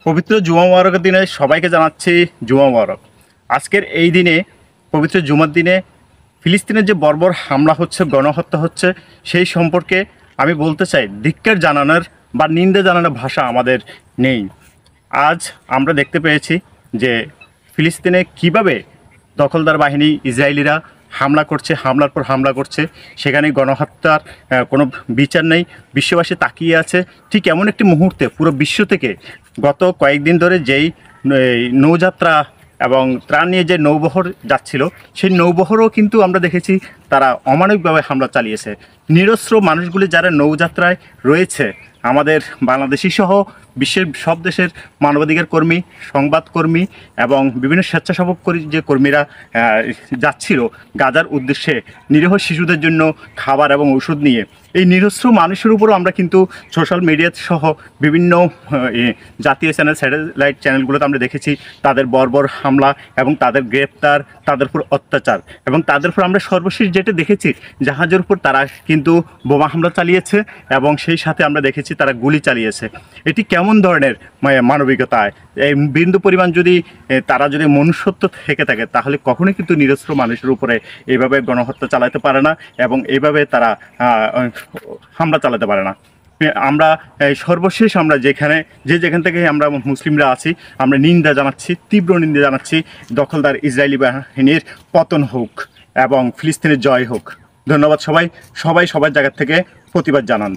পবিত্র জুমা মুবারকের দিনে সবাইকে জানাচ্ছি জুমা মুবারক। আজকের এই দিনে, পবিত্র জুমার দিনে ফিলিস্তিনের যে বর্বর হামলা হচ্ছে, গণহত্যা হচ্ছে, সেই সম্পর্কে আমি বলতে চাই ধিক্কার জানানোর বা নিন্দা জানানোর ভাষা আমাদের নেই। আজ আমরা দেখতে পেয়েছি যে ফিলিস্তিনে কিভাবে দখলদার বাহিনী ইসরায়েলিরা হামলা করছে, হামলার পর হামলা করছে। সেখানে গণহত্যার কোনো বিচার নেই, বিশ্ববাসী তাকিয়ে আছে। ঠিক এমন একটি মুহূর্তে পুরো বিশ্ব থেকে গত কয়েকদিন ধরে যেই নৌযাত্রা এবং ত্রাণ নিয়ে যে নৌবহর যাচ্ছিল, সেই নৌবহরও কিন্তু আমরা দেখেছি তারা অমানবিকভাবে হামলা চালিয়েছে। নিরস্ত্র মানুষগুলি যারা নৌযাত্রায় রয়েছে, আমাদের বাংলাদেশি সহ বিশ্বের সব দেশের মানবাধিকার কর্মী, সংবাদকর্মী এবং বিভিন্ন স্বেচ্ছাসেবক যে কর্মীরা যাচ্ছিল গাজার উদ্দেশ্যে নিরীহ শিশুদের জন্য খাবার এবং ওষুধ নিয়ে, এই নিরস্ত্র মানুষের উপরও আমরা কিন্তু সোশ্যাল মিডিয়া সহ বিভিন্ন জাতীয় চ্যানেল, স্যাটেলাইট চ্যানেলগুলোতে আমরা দেখেছি তাদের বর্বর হামলা এবং তাদের গ্রেপ্তার, তাদের উপর অত্যাচার। এবং তাদের উপর আমরা সর্বশেষ যেটা দেখেছি, জাহাজের উপর তারা কিন্তু বোমা হামলা চালিয়েছে এবং সেই সাথে আমরা দেখেছি তারা গুলি চালিয়েছে। এটি কেমন ধরনের মানবিকতায়? এই বিন্দু পরিমাণ যদি তারা যদি মনুষ্যত্ব থেকে থাকে, তাহলে কখনোই কিন্তু নিরস্ত্র মানুষের উপরে এইভাবে গণহত্যা চালাতে পারে না এবং এইভাবে তারা হামলা চালাতে পারে না। আমরা সর্বশেষ আমরা যেখান থেকে আমরা মুসলিমরা আছি, আমরা নিন্দা জানাচ্ছি, তীব্র নিন্দা জানাচ্ছি। দখলদার ইসরায়েলি বাহিনীর পতন হোক এবং ফিলিস্তিনের জয় হোক। ধন্যবাদ। সবাই সবার জায়গা থেকে প্রতিবাদ জানান।